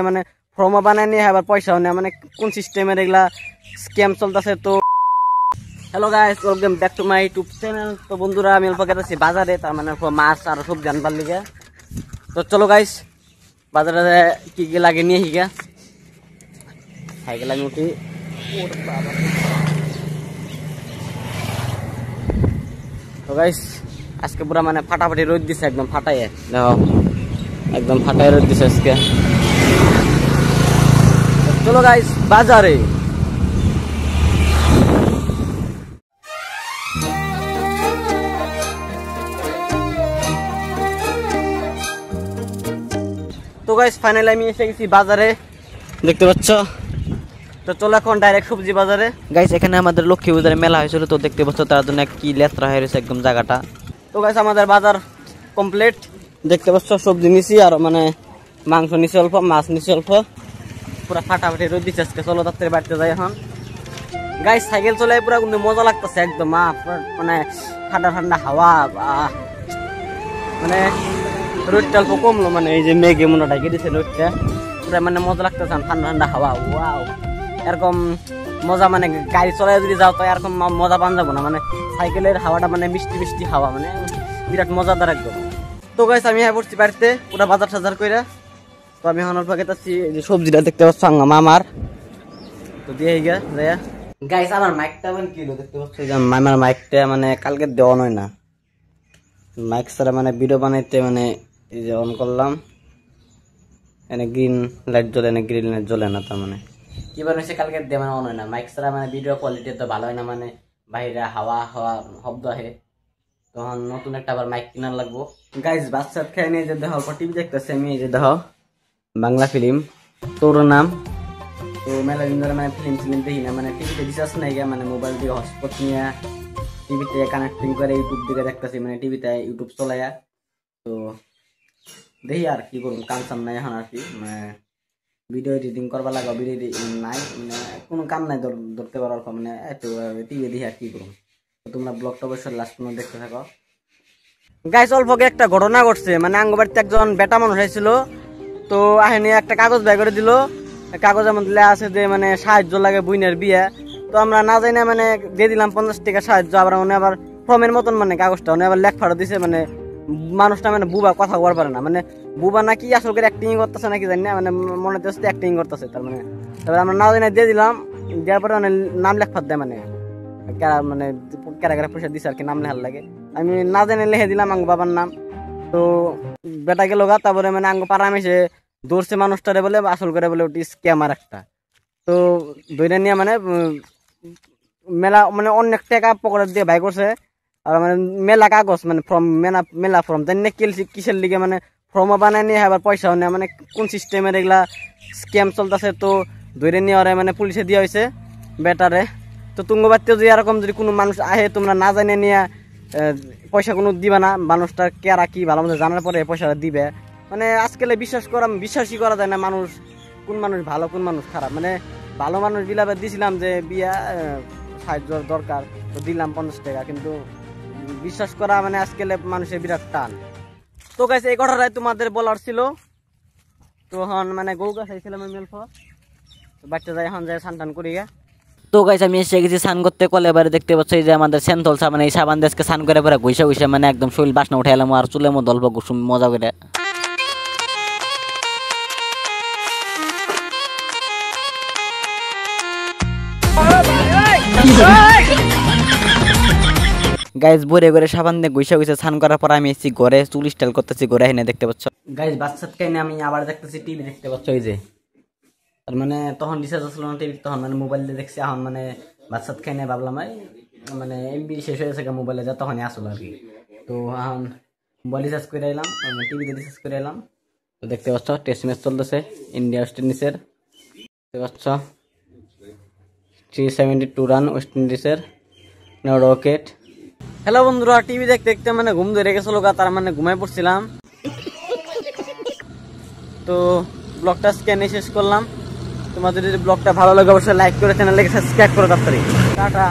মানে ফর্ম বানায় নিয়ে আবার পয়সাও নেয়, মানে কোন সিস্টেমের এগুলা স্ক্যাম চলতেছে। তো hello guys, welcome back to my YouTube channel. তো বন্ধুরা, আমি অল্প গেছি বাজারে, তার মানে মাছ আর সবজি আনবার লিগে। তো চলো গাইস, বাজারে কি কি লাগে নিয়ে হিগা সাইকেল আমি উঠি। তো গাইস, আজকে পুরা মানে ফাটাফাটি রোদ দিছে, একদম ফাটাইয়ে দেখো, একদম ফাটাই রোদ দিছে আজকে। চলো গাইস বাজারে। তো গাইস ফাইনালি আমি এসে গেছি বাজারে, দেখতে পাচ্ছ। তো চলো এখন ডাইরেক্ট সবজি বাজারে। গাইস এখানে আমাদের লক্ষ্মী পূজার মেলা হয়েছিল, তো দেখতে পাচ্ছ তার জন্য কি লেত্রা হয়ে রয়েছে একদম জায়গাটা। তো গাইস আমাদের বাজার কমপ্লিট, দেখতে পাচ্ছ সবজি নিছি আর মানে মাংস নিছি অল্প, মাছ নিছি অল্প, পুরা ফাটাফাটি রোদ দিচ্ছে আজকে। চলো তাড়াতাড়ি বাড়িতে যাই এখন। গাইস সাইকেল চলে পুরা কিন্তু মজা লাগতেছে একদম, মানে ঠান্ডা ঠান্ডা হাওয়া, মানে রোদটা অল্প কমলো, মানে এই যে মেঘে মনে ঢাকে দিচ্ছে রোদটা, পুরা মানে মজা লাগতেছে ঠান্ডা ঠান্ডা হাওয়া। ওয়াও, এরকম মজা মানে গাড়ি চলাই যদি যাও তো এরকম মজা পান যাবো না, মানে সাইকেলের হাওয়াটা মানে মিষ্টি মিষ্টি হাওয়া, মানে বিরাট মজাদার একদম। তো গাইস আমি পড়ছি বাড়িতে পুরা বাজার সাজার কইরা। তো আমি এখন অল্প গেছি, যে সবজিটা দেখতে পাচ্ছ মামার, তো দিয়ে গিয়া গাইস আমার মাইকটা মানে কি হলো দেখতে পাচ্ছ, মামার মাইকটা মানে কালকে দেওয়া নয় না, মাইক ছাড়া মানে ভিডিও বানাইতে মানে এই যে অন করলাম, এনে গ্রিন লাইট জ্বলে না, গ্রিন লাইট জ্বলে না, তার মানে কি বানাইছে কালকে দিয়ে মানে অন হয় না, মাইক ছাড়া মানে ভিডিও কোয়ালিটি তো ভালো হয় না, মানে বাইরে হাওয়া হাওয়া শব্দ আহে, তখন নতুন একটা আবার মাইক কিনার লাগবো। গাইস বাচ্চা খেয়ে নিয়ে যে দেখো টিভি দেখতেছে, আমি এই যে দেখো বাংলা ফিল্ম তোর নাম। তো মেলা দিন ধরে মানে ফিল্ম দেখি না, মানে টিভিতে রিচার্জ নাই গিয়া, মানে মোবাইল দিয়ে হটস্পট নিয়ে টিভিতে কানেক্টিং করে ইউটিউব দিকে দেখতেছি, মানে টিভিতে ইউটিউব চলাইয়া। তো দেখি আর কি করুন, কাম সাম নাই এখন আর কি, মানে ভিডিও এডিটিং করবা লাগা, ভিডিও এডিটিং নাই, মানে কোনো কাম নাই ধরতে পারার, মানে এত টিভি দেখি আর কি করুন। তো তোমরা ব্লগটা অবশ্যই লাস্ট পর্যন্ত দেখতে থাকো। গাইস অল্পকে একটা ঘটনা ঘটছে, মানে আঙ্গ বাড়িতে একজন বেটা মানুষ হয়েছিল, তো আহেনি একটা কাগজ বের করে দিল, কাগজের মধ্যে আছে যে মানে সাহায্য লাগে বুইনের বিয়ে। তো আমরা না যাই না মানে দিয়ে দিলাম 50 টাকা সাহায্য, আবার উনি আবার ফর্মের মতন মানে কাগজটা উনি আবার লেখ ফাড়া দিছে, মানে মানুষটা মানে বুবা কথা বলতে পারে না, মানে বুবা নাকি আসল করে অ্যাক্টিং করতেছে নাকি জানি না, মানে মনে হচ্ছে অ্যাক্টিং করতেছে তার মানে। তারপরে আমরা না যাই না দিয়ে দিলাম, দেওয়ার পরে মানে নাম লেখ ফাট দেয়, মানে মানে ক্যারা পয়সা দিছে আর কি, নাম লেখার লাগে। আমি না জেনে লিখে দিলাম আঙ্গ বাবার নাম। তো বেটা গেল গা, তারপরে মানে আঙ্গ পাড়া মেশে ধরছে মানুষটারে, বলে আসল করে বলে ওটি স্ক্যামার একটা। তো ধরে নিয়ে মানে মেলা মানে অনেক টাকা পকেট দিয়ে বাই করছে, আর মানে মেলা কাগজ মানে ফর্ম মেলা ফর্ম জানি না কিসের লিগে, মানে ফর্ম বানায় নিয়ে আবার পয়সাও নেয়, মানে কোন সিস্টেমের এগুলা স্ক্যাম চলতেছে। তো ধরে নিয়ে ওরা মানে পুলিশে দেওয়া হয়েছে বেটারে। তো তুঙ্গবাড়িতে যদি এরকম যদি কোনো মানুষ আহে, তোমরা না জানে নিয়ে পয়সা কোনো দিবে না, মানুষটা কেরা কি ভালো মতো জানার পরে পয়সাটা দিবে। মানে আজকাল বিশ্বাসই করা যায় না, মানুষ কোন মানুষ ভালো কোন মানুষ খারাপ। মানে ভালো মানুষ বিলাবে দিছিলাম যে বিয়া সাহায্য দরকার, তো দিলাম 50 টাকা, কিন্তু বিশ্বাস করা মানে আজকাল মানুষের বিরাট টান। তো গাইস এই কথাটাই তোমাদের বলার ছিল। তো এখন মানে গরু গাছ আইছিলাম আমি অল্প, বাচ্চা যাই এখন যাই স্নান টান করি গা। তো গাইস আমি এসে গেছি স্নান করতে, কলে এবারে দেখতে পাচ্ছ এই যে আমাদের সেন্থল সাবান, এই সাবান দেশকে স্নান করে পরে ঘুষে মানে একদম শরীর বাসনা উঠে এলাম, আর চুলের মধ্যে অল্প কুসুম মজা করে। গাইস বরে করে সাবান দিয়ে ঘুষে স্নান করার পর আমি এসেছি ঘরে, চুল স্টাইল করতেছি ঘরে এনে, দেখতে পাচ্ছ। গাইস বাচ্চাত খাইনি আমি আবার দেখতেছি টিভি, দেখতে পাচ্ছ এই যে, আর মানে তখন রিচার্জ আসলো না টিভি, তখন মানে মোবাইল দিয়ে দেখছি। এখন মানে বাচ্চাত খাইনি ভাবলাম মানে এমবি শেষ হয়ে গেছে মোবাইলে, যা তখনই আসলো আর কি। তো এখন মোবাইল রিচার্জ করে এলাম, টিভিতে রিচার্জ করে এলাম। তো দেখতে পাচ্ছ টেস্ট ম্যাচ চলতেছে ইন্ডিয়া ওয়েস্ট ইন্ডিজের, দেখতে পাচ্ছ 372 রান ওয়েস্ট ইন্ডিজের রকেট। হ্যালো বন্ধুরা, টিভি দেখতে দেখতে মানে ঘুম ধরে গেছিল, তার মানে ঘুমাই পড়ছিলাম। তো ব্লগটা স্ক্যানে শেষ করলাম। তোমাদের যদি ব্লগটা ভালো লাগে অবশ্যই লাইক করে চ্যানেলটাকে সাবস্ক্রাইব করো তাড়াতাড়ি। টাটা।